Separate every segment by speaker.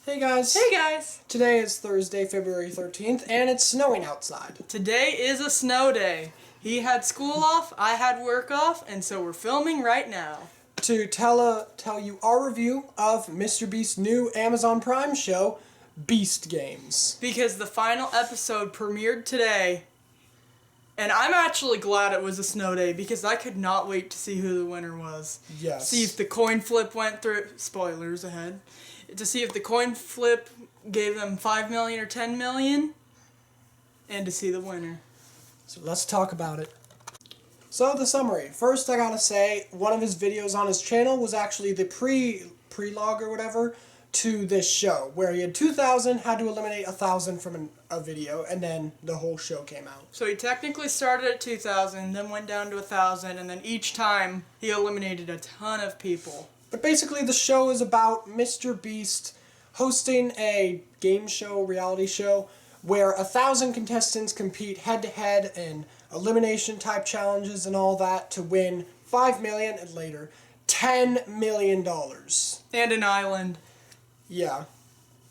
Speaker 1: Hey guys.
Speaker 2: Hey guys.
Speaker 1: Today is Thursday, February 13th, and it's snowing outside.
Speaker 2: Today is a snow day. He had school off, I had work off, and so we're filming right now.
Speaker 1: To tell you our review of MrBeast's new Amazon Prime show, Beast Games.
Speaker 2: Because the final episode premiered today, and I'm actually glad it was a snow day because I could not wait to see who the winner was.
Speaker 1: Yes.
Speaker 2: See if the coin flip went through. Spoilers ahead. To see if the coin flip gave them 5 million or 10 million, and to see the winner.
Speaker 1: So let's talk about it. So the summary. First, I gotta say, one of his videos on his channel was actually the pre-log or whatever to this show, where he had 2,000, had to eliminate 1,000 from a video, and then the whole show came out.
Speaker 2: So he technically started at 2,000, then went down to 1,000, and then each time he eliminated a ton of people.
Speaker 1: But basically the show is about MrBeast hosting a game show, reality show, where 1,000 contestants compete head-to-head in elimination type challenges and all that to win 5 million and later $10 million.
Speaker 2: And an island.
Speaker 1: Yeah.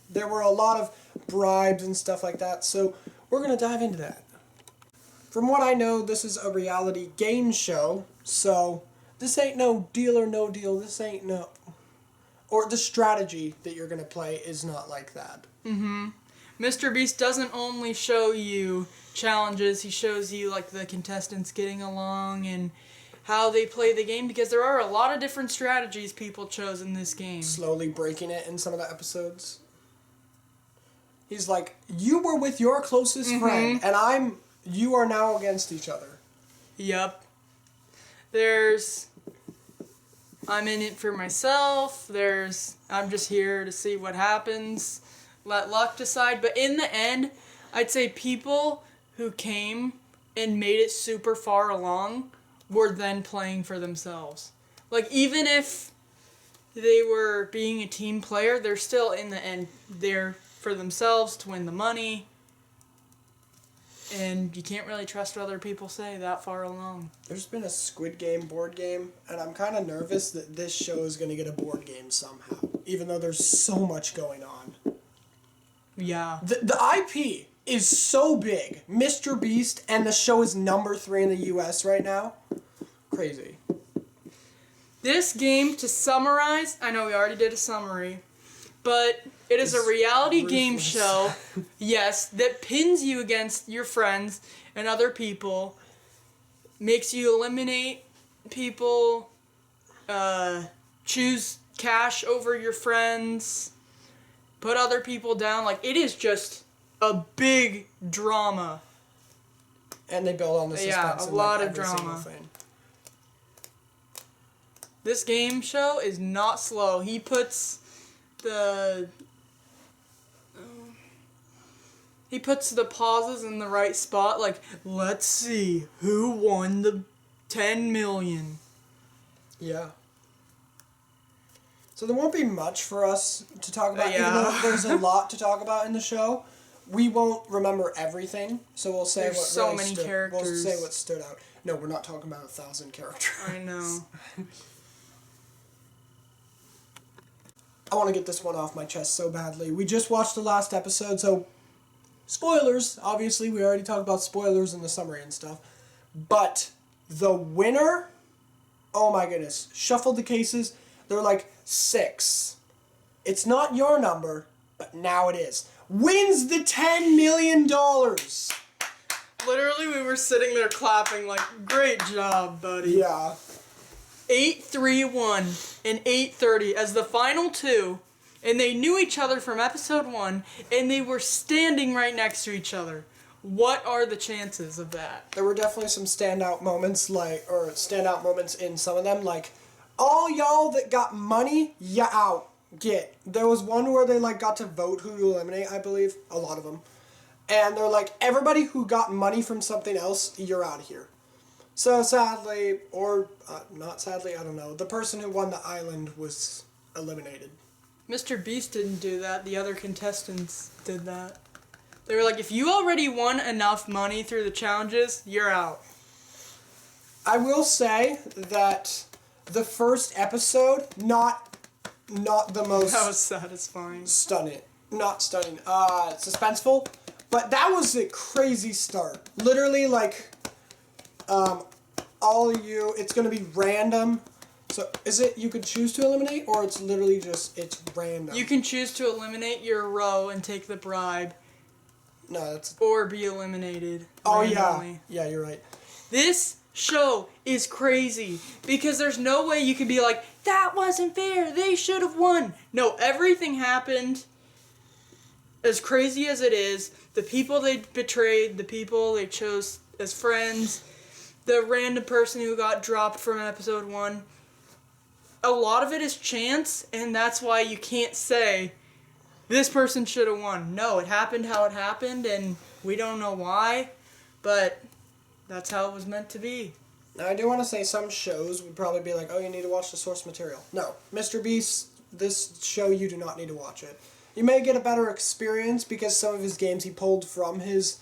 Speaker 1: There were a lot of bribes and stuff like that, so we're going to dive into that. From what I know, this is a reality game show, so this ain't no deal or no deal. This ain't no... Or the strategy that you're going to play is not like that.
Speaker 2: Mm-hmm. MrBeast doesn't only show you challenges, he shows you like the contestants getting along and how they play the game, because there are a lot of different strategies people chose in this game.
Speaker 1: Slowly breaking it in some of the episodes. He's like, you were with your closest friend, and you are now against each other.
Speaker 2: Yup. I'm in it for myself, I'm just here to see what happens, let luck decide, but in the end, I'd say people who came and made it super far along were then playing for themselves. Like, even if they were being a team player, they're still in the end there for themselves to win the money. And you can't really trust what other people say that far along.
Speaker 1: There's been a Squid Game board game, and I'm kind of nervous that this show is going to get a board game somehow, even though there's so much going on.
Speaker 2: Yeah.
Speaker 1: The IP is so big. MrBeast, and the show is number 3 in the US right now. Crazy.
Speaker 2: This game, to summarize, I know we already did a summary, but it is a reality game show, yes, that pins you against your friends and other people, makes you eliminate people, choose cash over your friends, put other people down. Like, it is just a big drama.
Speaker 1: And they build on the suspense.
Speaker 2: Yeah, a lot of drama. This game show is not slow. He puts the pauses in the right spot, like, let's see who won the 10 million.
Speaker 1: Yeah. So there won't be much for us to talk about,
Speaker 2: Yeah.
Speaker 1: even though there's a lot to talk about in the show. We won't remember everything, so we'll say
Speaker 2: There's
Speaker 1: what
Speaker 2: so
Speaker 1: really
Speaker 2: many
Speaker 1: stood.
Speaker 2: characters.
Speaker 1: We'll say what stood out. No, we're not talking about 1,000 characters.
Speaker 2: I know.
Speaker 1: I want to get this one off my chest so badly. We just watched the last episode, so spoilers. Obviously, we already talked about spoilers in the summary and stuff. But the winner, oh my goodness, shuffled the cases. They're like 6. It's not your number, but now it is. Wins the $10 million.
Speaker 2: Literally, we were sitting there clapping like, great job, buddy.
Speaker 1: Yeah.
Speaker 2: 8-3-1 and 8-30 as the final two, and they knew each other from episode 1, and they were standing right next to each other. What are the chances of that?
Speaker 1: There were definitely some standout moments, in some of them, like, all y'all that got money, ya out. There was one where they, like, got to vote who to eliminate, I believe. A lot of them. And they're like, everybody who got money from something else, you're out of here. So sadly, or not sadly, I don't know, the person who won the island was eliminated.
Speaker 2: MrBeast didn't do that. The other contestants did that. They were like, if you already won enough money through the challenges, you're out.
Speaker 1: I will say that the first episode, not not the most
Speaker 2: That was satisfying.
Speaker 1: stunning. Not stunning. Suspenseful. But that was a crazy start. Literally, like, all of you, it's going to be random. So, is it you could choose to eliminate, or it's literally just, it's random?
Speaker 2: You can choose to eliminate your row and take the bribe.
Speaker 1: No, that's...
Speaker 2: Or be eliminated.
Speaker 1: Oh,
Speaker 2: randomly.
Speaker 1: yeah. Yeah, you're right.
Speaker 2: This show is crazy because there's no way you could be like, that wasn't fair, they should have won. No, everything happened. As crazy as it is, the people they betrayed, the people they chose as friends, the random person who got dropped from episode 1, a lot of it is chance, and that's why you can't say, this person should have won. No, it happened how it happened, and we don't know why, but that's how it was meant to be.
Speaker 1: Now, I do want to say some shows would probably be like, oh, you need to watch the source material. No. MrBeast, this show, you do not need to watch it. You may get a better experience because some of his games he pulled from his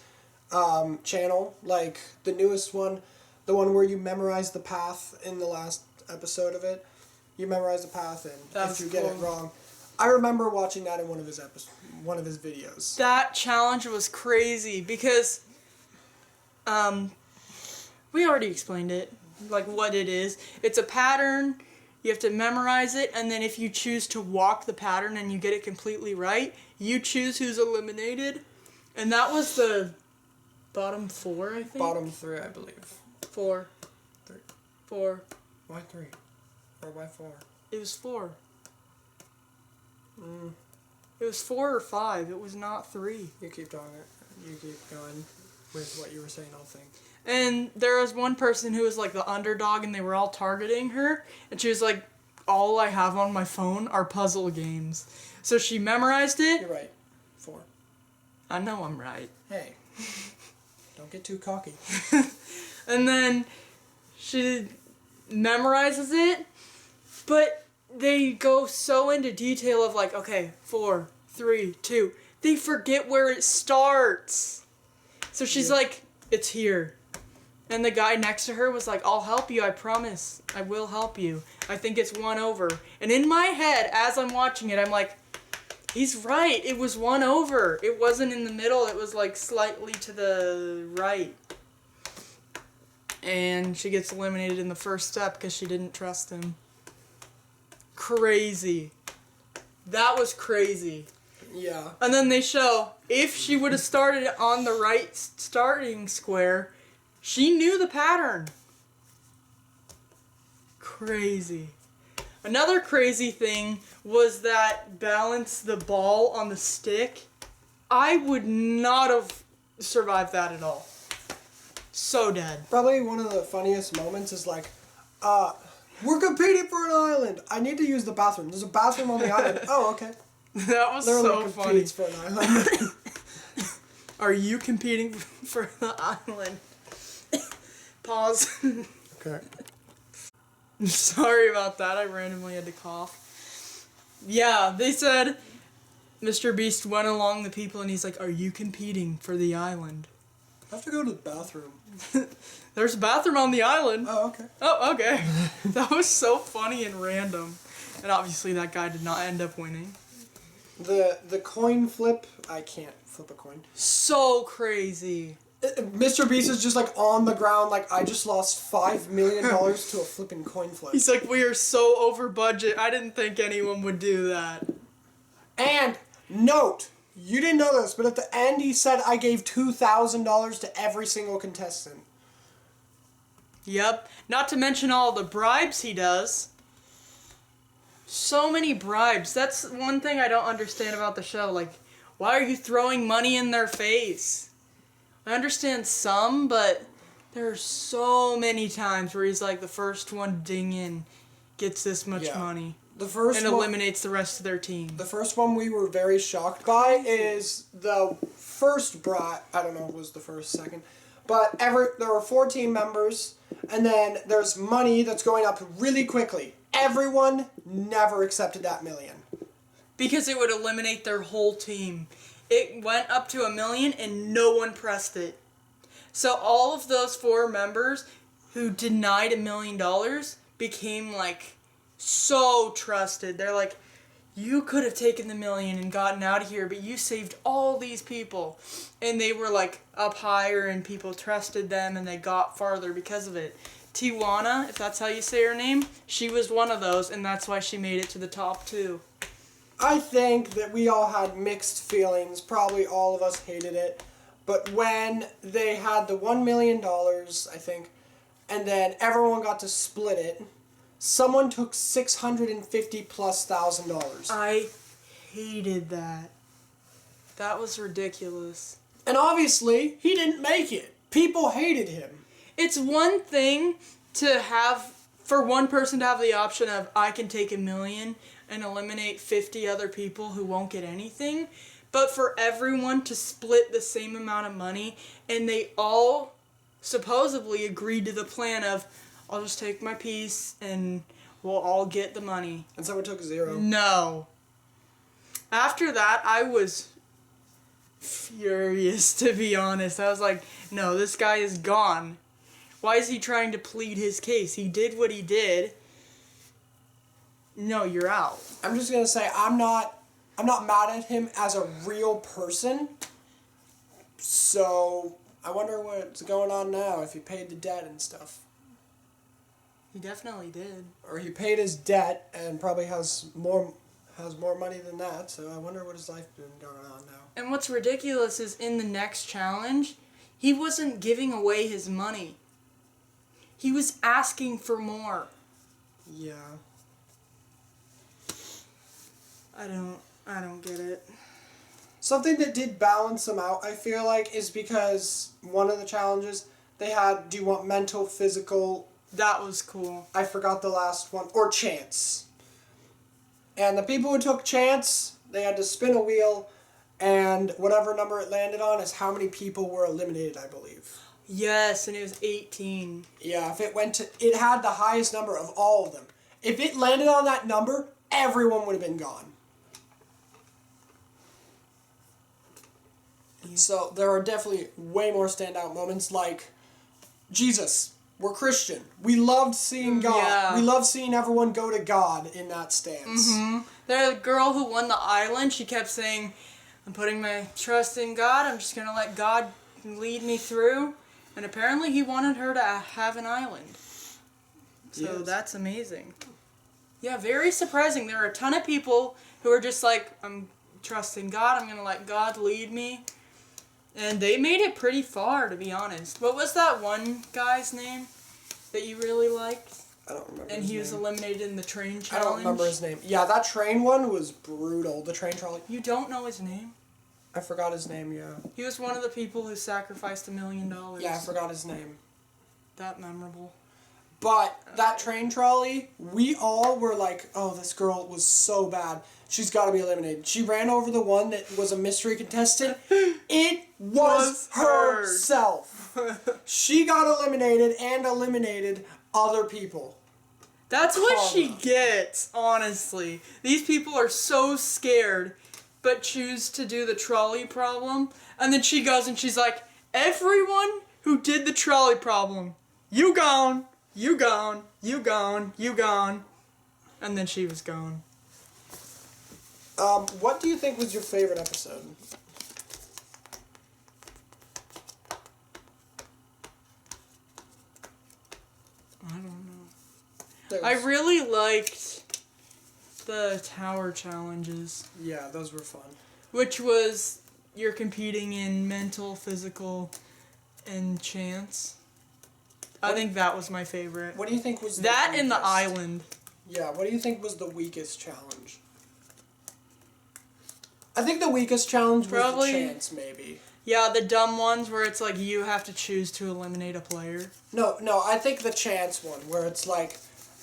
Speaker 1: channel, like the newest one, the one where you memorize the path in the last episode of it. You memorize the path, and if you get it wrong. I remember watching that in one of his videos.
Speaker 2: That challenge was crazy because we already explained it, like what it is. It's a pattern. You have to memorize it, and then if you choose to walk the pattern and you get it completely right, you choose who's eliminated. And that was the bottom 4, I think?
Speaker 1: Bottom 3, I believe.
Speaker 2: 4.
Speaker 1: 3.
Speaker 2: 4.
Speaker 1: Why 3? Or why 4?
Speaker 2: It was 4. It was 4 or 5. It was not 3.
Speaker 1: You keep doing it. You keep going with what you were saying, I'll think.
Speaker 2: And there was one person who was like the underdog and they were all targeting her. And she was like, all I have on my phone are puzzle games. So she memorized it.
Speaker 1: You're right. 4.
Speaker 2: I know I'm right.
Speaker 1: Hey. Don't get too cocky.
Speaker 2: And then she memorizes it. But they go so into detail of like, okay, 4, 3, 2. They forget where it starts. So she's like, it's here. And the guy next to her was like, I'll help you, I promise. I will help you. I think it's 1 over. And in my head, as I'm watching it, I'm like, he's right. It was 1 over. It wasn't in the middle. It was like slightly to the right. And she gets eliminated in the first step because she didn't trust him. Crazy. That was crazy.
Speaker 1: Yeah.
Speaker 2: And then they show, if she would have started on the right starting square, she knew the pattern. Crazy. Another crazy thing was that balance the ball on the stick. I would not have survived that at all. So dead.
Speaker 1: Probably one of the funniest moments is like, we're competing for an island. I need to use the bathroom. There's a bathroom on the island. Oh, okay.
Speaker 2: That was
Speaker 1: Literally
Speaker 2: so funny.
Speaker 1: competes for an island.
Speaker 2: Are you competing for the island? Pause.
Speaker 1: Okay.
Speaker 2: Sorry about that. I randomly had to cough. Yeah, they said MrBeast went along the people and he's like, are you competing for the island?
Speaker 1: I have to go to the bathroom.
Speaker 2: There's a bathroom on the island.
Speaker 1: Oh, okay.
Speaker 2: Oh, okay. That was so funny and random. And obviously that guy did not end up winning.
Speaker 1: The coin flip, I can't flip a coin.
Speaker 2: So crazy.
Speaker 1: MrBeast is just like on the ground, like I just lost $5 million to a flipping coin flip.
Speaker 2: He's like, we are so over budget. I didn't think anyone would do that.
Speaker 1: And note, you didn't know this, but at the end he said I gave $2,000 to every single contestant.
Speaker 2: Yep. Not to mention all the bribes he does. So many bribes. That's one thing I don't understand about the show. Like, why are you throwing money in their face? I understand some, but there are so many times where he's like, the first one ding in gets this much money.
Speaker 1: The first
Speaker 2: and
Speaker 1: one,
Speaker 2: eliminates the rest of their team.
Speaker 1: The first one we were very shocked by is the first bribe. I don't know if it was the first, second. But there were 14 members, and then there's money that's going up really quickly. Everyone never accepted that $1 million.
Speaker 2: Because it would eliminate their whole team. It went up to $1 million and no one pressed it. So all of those 4 members who denied $1 million became like so trusted. They're like, you could have taken the million and gotten out of here, but you saved all these people. And they were like up higher and people trusted them and they got farther because of it. Tijuana, if that's how you say her name, she was one of those, and that's why she made it to the top 2.
Speaker 1: I think that we all had mixed feelings. Probably all of us hated it. But when they had the $1 million, I think, and then everyone got to split it, someone took $650,000+.
Speaker 2: I hated that. That was ridiculous.
Speaker 1: And obviously, he didn't make it. People hated him.
Speaker 2: It's one thing to have, for one person to have the option of, I can take $1 million and eliminate 50 other people who won't get anything, but for everyone to split the same amount of money, and they all supposedly agreed to the plan of, I'll just take my piece and we'll all get the money.
Speaker 1: And someone took 0.
Speaker 2: No. After that, I was furious, to be honest. I was like, no, this guy is gone. Why is he trying to plead his case? He did what he did. No, you're out.
Speaker 1: I'm just gonna say I'm not mad at him as a real person. So I wonder what's going on now, if he paid the debt and stuff.
Speaker 2: He definitely did.
Speaker 1: Or he paid his debt and probably has more money than that, so I wonder what his life been going on now.
Speaker 2: And what's ridiculous is in the next challenge, he wasn't giving away his money. He was asking for more.
Speaker 1: Yeah.
Speaker 2: I don't get it.
Speaker 1: Something that did balance them out, I feel like, is because one of the challenges they had, do you want mental, physical?
Speaker 2: That was cool.
Speaker 1: I forgot the last one. Or chance. And the people who took chance, they had to spin a wheel, and whatever number it landed on is how many people were eliminated, I believe.
Speaker 2: Yes, and it was 18.
Speaker 1: Yeah, if it went to, it had the highest number of all of them. If it landed on that number, everyone would have been gone. Yeah. So there are definitely way more standout moments, like Jesus. We're Christian. We loved seeing God.
Speaker 2: Yeah.
Speaker 1: We loved seeing everyone go to God in that stance.
Speaker 2: Mm-hmm. The girl who won the island, she kept saying, I'm putting my trust in God. I'm just going to let God lead me through. And apparently he wanted her to have an island. So
Speaker 1: Yes.
Speaker 2: That's amazing. Yeah, very surprising. There are a ton of people who are just like, I'm trusting God. I'm going to let God lead me. And they made it pretty far, to be honest. What was that one guy's name that you really liked?
Speaker 1: I don't remember
Speaker 2: And
Speaker 1: his
Speaker 2: he was
Speaker 1: name.
Speaker 2: eliminated in the train challenge?
Speaker 1: I don't remember his name. Yeah, that train one was brutal. The train trolley.
Speaker 2: You don't know his name?
Speaker 1: I forgot his name, yeah.
Speaker 2: He was one of the people who sacrificed $1 million.
Speaker 1: Yeah, I forgot his name.
Speaker 2: That memorable.
Speaker 1: But that train trolley, we all were like, oh, this girl was so bad. She's got to be eliminated. She ran over the one that was a mystery contestant. It was herself. She got eliminated and eliminated other people.
Speaker 2: That's what she
Speaker 1: Karma.
Speaker 2: gets, honestly. These people are so scared, but choose to do the trolley problem. And then she goes and she's like, everyone who did the trolley problem, you gone, you gone, you gone, you gone. And then she was gone.
Speaker 1: What do you think was your favorite episode?
Speaker 2: I don't know.
Speaker 1: There
Speaker 2: I
Speaker 1: was-
Speaker 2: really liked the tower challenges,
Speaker 1: Yeah, those were fun.
Speaker 2: which was you're competing in mental, physical, and chance. I think that was my favorite.
Speaker 1: What do you think was the
Speaker 2: That and the
Speaker 1: weakest?
Speaker 2: island.
Speaker 1: Yeah, what do you think was the weakest challenge? I think the weakest challenge
Speaker 2: Probably-
Speaker 1: was the chance, maybe.
Speaker 2: Yeah, the dumb ones where it's like you have to choose to eliminate a player.
Speaker 1: No, I think the chance one, where it's like,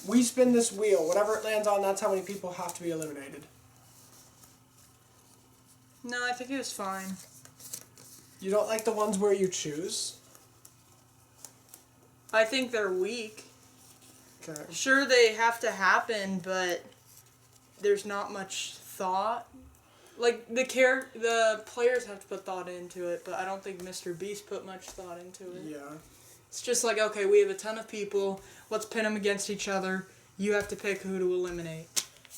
Speaker 1: we spin this wheel, whatever it lands on, that's how many people have to be eliminated.
Speaker 2: No, I think it was fine.
Speaker 1: You don't like the ones where you choose?
Speaker 2: I think they're weak.
Speaker 1: Okay.
Speaker 2: Sure, they have to happen, but there's not much thought. Like, the players have to put thought into it, but I don't think MrBeast put much thought into it.
Speaker 1: Yeah.
Speaker 2: It's just like, okay, we have a ton of people, let's pin them against each other, you have to pick who to eliminate.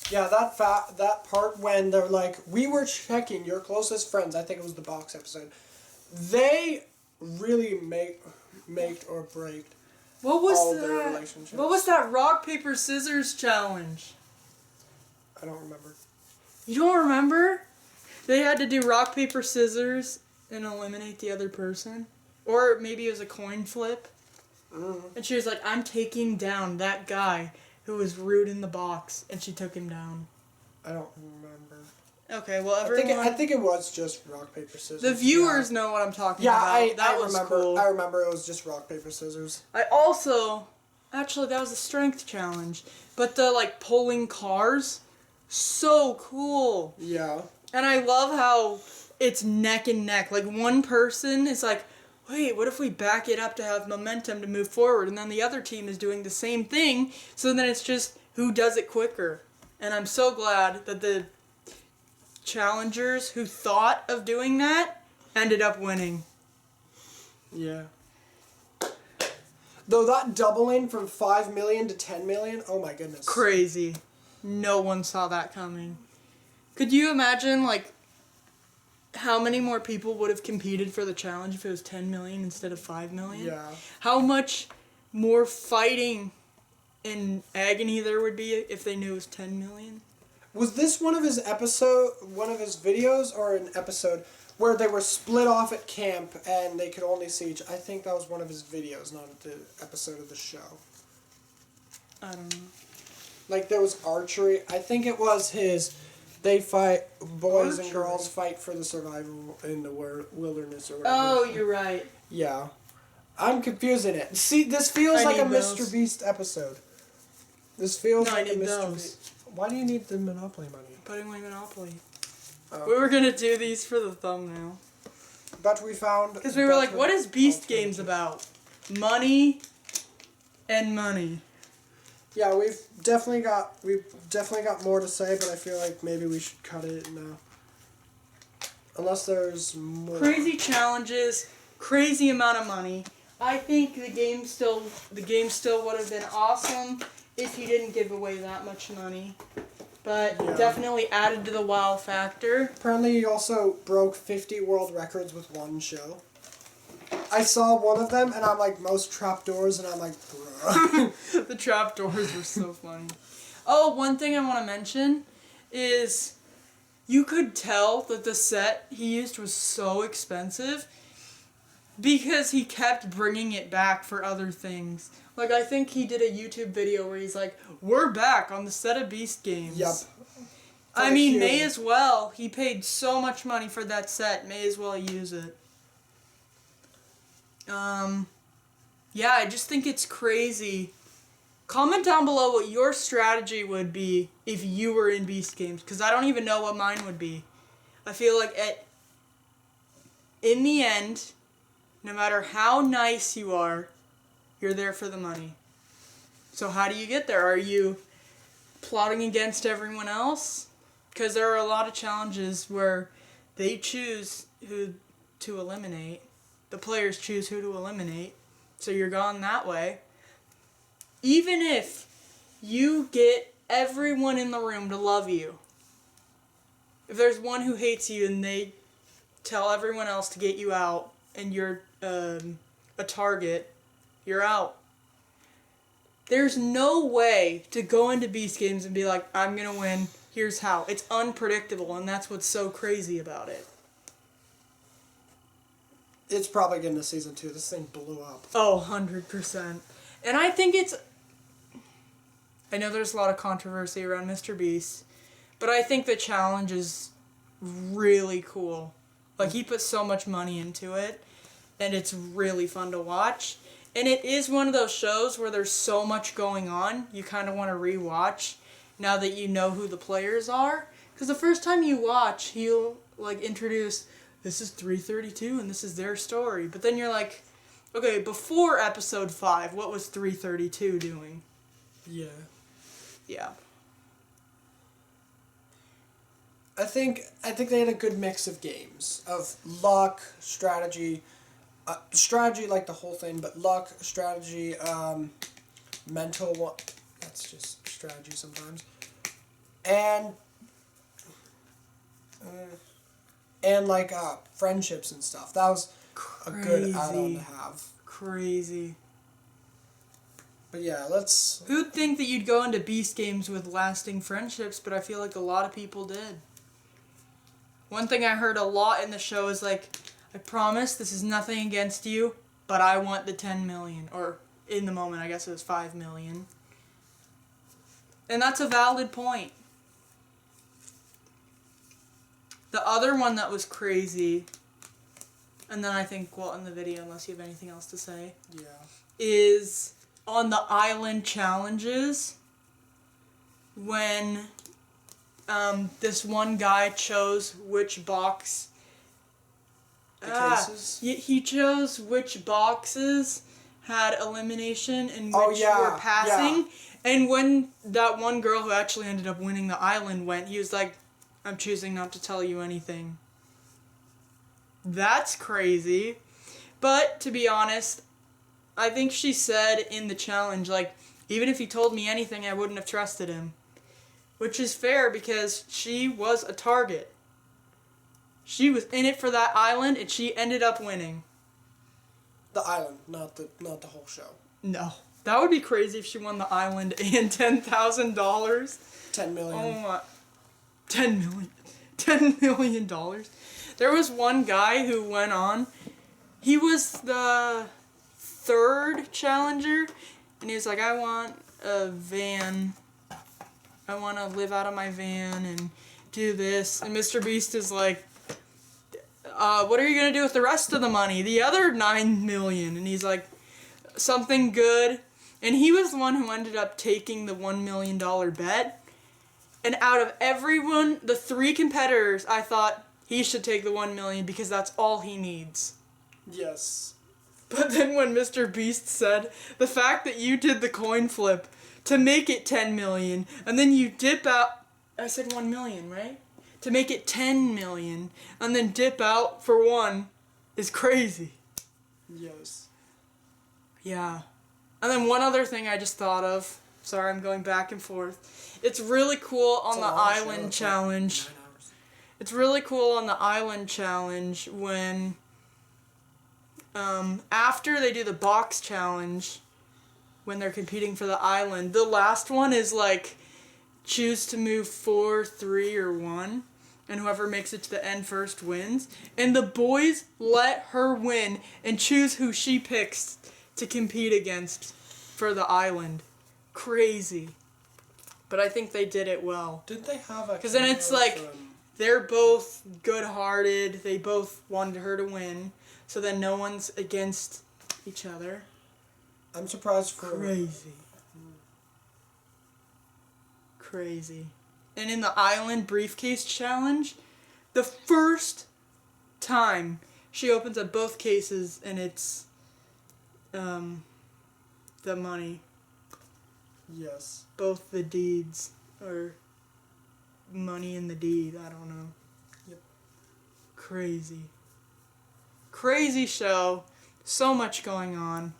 Speaker 1: Yeah, that part when they're like, we were checking your closest friends. I think it was the box episode. They really make or break all their relationships.
Speaker 2: What was that rock paper scissors challenge?
Speaker 1: I don't remember.
Speaker 2: You don't remember? They had to do rock paper scissors and eliminate the other person, or maybe it was a coin flip. And she was like, "I'm taking down that guy who was rude in the box," and she took him down.
Speaker 1: I don't remember.
Speaker 2: Okay, well, everyone...
Speaker 1: I think it was just rock, paper, scissors.
Speaker 2: The viewers know what I'm talking about. That was
Speaker 1: remember.
Speaker 2: cool.
Speaker 1: I remember it was just rock, paper, scissors.
Speaker 2: I also... Actually, that was a strength challenge. But the, like, pulling cars, so cool.
Speaker 1: Yeah.
Speaker 2: And I love how it's neck and neck. Like, one person is like, wait, what if we back it up to have momentum to move forward? And then the other team is doing the same thing. So then it's just who does it quicker. And I'm so glad that the challengers who thought of doing that ended up winning.
Speaker 1: Yeah. Though that doubling from 5 million to 10 million, oh my goodness.
Speaker 2: Crazy. No one saw that coming. Could you imagine, like, how many more people would have competed for the challenge if it was 10 million instead of 5 million?
Speaker 1: Yeah.
Speaker 2: How much more fighting and agony there would be if they knew it was 10 million?
Speaker 1: Was this one of his videos, or an episode where they were split off at camp and they could only see each? I think that was one of his videos, not the episode of the show.
Speaker 2: I don't know.
Speaker 1: Like, there was archery. I think it was his. They fight, boys and girls fight for the survival in the wilderness or whatever.
Speaker 2: Oh, you're right.
Speaker 1: Yeah. I'm confusing it. See, this feels like a MrBeast episode. This feels like a MrBeast. Why do you need the Monopoly money?
Speaker 2: Putting away Monopoly. We were gonna do these for the thumbnail.
Speaker 1: But we found...
Speaker 2: Because we were like, what is Beast Games about? Money and money.
Speaker 1: Yeah, we've definitely got more to say, but I feel like maybe we should cut it now. Unless there's more.
Speaker 2: Crazy challenges, crazy amount of money. I think the game still would have been awesome if you didn't give away that much money. But definitely added to the wow factor.
Speaker 1: Apparently he also broke 50 world records with one show. I saw one of them, and I'm like, most trapdoors, and I'm like, bruh.
Speaker 2: The trapdoors were so funny. Oh, one thing I want to mention is you could tell that the set he used was so expensive because he kept bringing it back for other things. Like, I think he did a YouTube video where he's like, we're back on the set of Beast Games.
Speaker 1: Yep.
Speaker 2: I mean, may as well. He paid so much money for that set. May as well use it. Yeah, I just think it's crazy. Comment down below what your strategy would be if you were in Beast Games, because I don't even know what mine would be. I feel like in the end, no matter how nice you are, you're there for the money. So how do you get there? Are you plotting against everyone else? Because there are a lot of challenges where they choose who to eliminate. The players choose who to eliminate. So you're gone that way. Even if you get everyone in the room to love you, if there's one who hates you and they tell everyone else to get you out and you're a target, you're out. There's no way to go into Beast Games and be like, I'm going to win, here's how. It's unpredictable, and that's what's so crazy about it.
Speaker 1: It's probably getting to season 2. This thing blew up.
Speaker 2: Oh, 100%. And I think I know there's a lot of controversy around MrBeast, but I think the challenge is really cool. Like, he put so much money into it, and it's really fun to watch. And it is one of those shows where there's so much going on, you kind of want to rewatch now that you know who the players are. Because the first time you watch, he'll, like, introduce, this is 332 and this is their story. But then you're like, okay, before episode 5, what was 332 doing?
Speaker 1: Yeah.
Speaker 2: Yeah.
Speaker 1: I think they had a good mix of games. Of luck, strategy, strategy like the whole thing, but luck, strategy, mental one. That's just strategy sometimes. and like friendships and stuff. That was a good add-on to have.
Speaker 2: Crazy.
Speaker 1: But yeah, let's...
Speaker 2: Who'd think that you'd go into Beast games with lasting friendships, but I feel like a lot of people did. One thing I heard a lot in the show is like, I promise this is nothing against you, but I want the 10 million. Or, in the moment, I guess it was 5 million. And that's a valid point. The other one that was crazy, and then I think we'll end the video unless you have anything else to say.
Speaker 1: Yeah.
Speaker 2: Is on the island challenges when this one guy chose which box.
Speaker 1: Cases?
Speaker 2: He chose which boxes had elimination and which were passing.
Speaker 1: Yeah.
Speaker 2: And when that one girl who actually ended up winning the island went, he was like, I'm choosing not to tell you anything. That's crazy. But, to be honest, I think she said in the challenge, like, even if he told me anything, I wouldn't have trusted him. Which is fair because she was a target. She was in it for that island and she ended up winning.
Speaker 1: The island, not the whole show.
Speaker 2: No. That would be crazy if she won the island and $10,000.
Speaker 1: 10 million.
Speaker 2: Oh my. 10 million. $10 million. There was one guy who went on. He was the third challenger. And he was like, I want a van. I want to live out of my van and do this. And MrBeast is like, what are you going to do with the rest of the money? The other 9 million. And he's like, something good. And he was the one who ended up taking the $1 million bet. And out of everyone, the 3 competitors, I thought he should take the 1 million because that's all he needs.
Speaker 1: Yes.
Speaker 2: But then when MrBeast said, the fact that you did the coin flip to make it 10 million, and then you dip out, I said 1 million, right? To make it 10 million, and then dip out for 1 is crazy.
Speaker 1: Yes.
Speaker 2: Yeah. And then one other thing I just thought of. Sorry, I'm going back and forth. It's really cool on the island challenge. It's really cool on the island challenge when, after they do the box challenge, when they're competing for the island, the last one is like, choose to move 4, 3, or 1, and whoever makes it to the end first wins. And the boys let her win and choose who she picks to compete against for the island. Crazy. But I think they did it well.
Speaker 1: Did they have a...
Speaker 2: Because then it's like, they're both good-hearted, they both wanted her to win, so then no one's against each other.
Speaker 1: I'm surprised for...
Speaker 2: Crazy. Crazy. And in the island briefcase challenge, the first time she opens up both cases and it's the money.
Speaker 1: Yes.
Speaker 2: Both the deeds, or money in the deed, I don't know.
Speaker 1: Yep.
Speaker 2: Crazy. Crazy show. So much going on.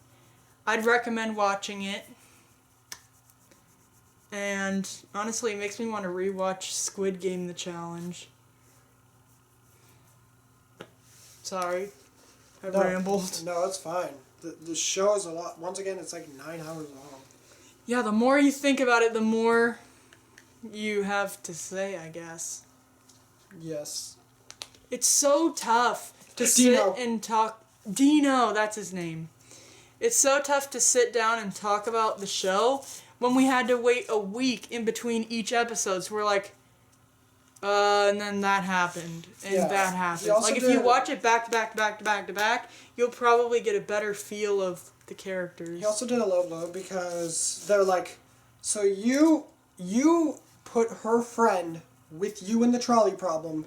Speaker 2: I'd recommend watching it. And honestly, it makes me want to rewatch Squid Game The Challenge. Sorry. I rambled.
Speaker 1: No, it's fine. The show is a lot. Once again, it's like 9 hours long.
Speaker 2: Yeah, the more you think about it, the more you have to say, I guess.
Speaker 1: Yes.
Speaker 2: It's so tough to sit and talk. Dino, that's his name. It's so tough to sit down and talk about the show when we had to wait a week in between each episode. So we're like, and then that happened, and that happened. Like, if you watch it back to back, you'll probably get a better feel of the characters.
Speaker 1: He also did a low blow because they're like, so you put her friend with you in the trolley problem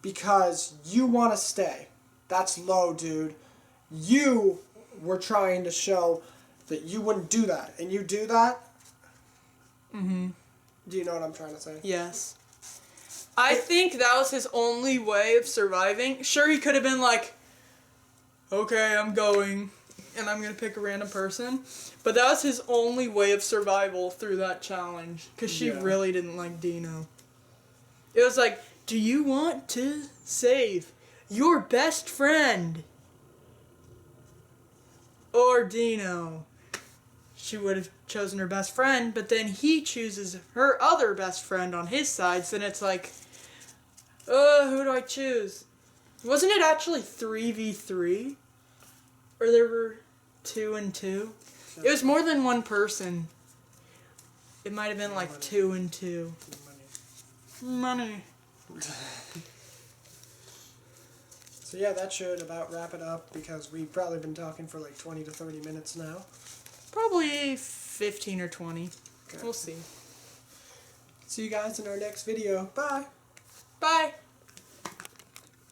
Speaker 1: because you want to stay. That's low, dude. You were trying to show that you wouldn't do that, and you do that.
Speaker 2: Mm-hmm.
Speaker 1: Do you know what I'm trying to say?
Speaker 2: Yes. I think that was his only way of surviving. Sure, he could have been like, okay, I'm going. and I'm going to pick a random person. But that was his only way of survival through that challenge. Because she really didn't like Dino. It was like, do you want to save your best friend? Or Dino? She would have chosen her best friend, but then he chooses her other best friend on his side, so then it's like, who do I choose? Wasn't it actually 3v3? Or there were 2 and 2? It was more than one person. It might have been like 2 and 2. Money.
Speaker 1: So yeah, that should about wrap it up because we've probably been talking for like 20 to 30 minutes now.
Speaker 2: Probably 15 or 20. Okay. We'll see.
Speaker 1: See you guys in our next video. Bye.
Speaker 2: Bye.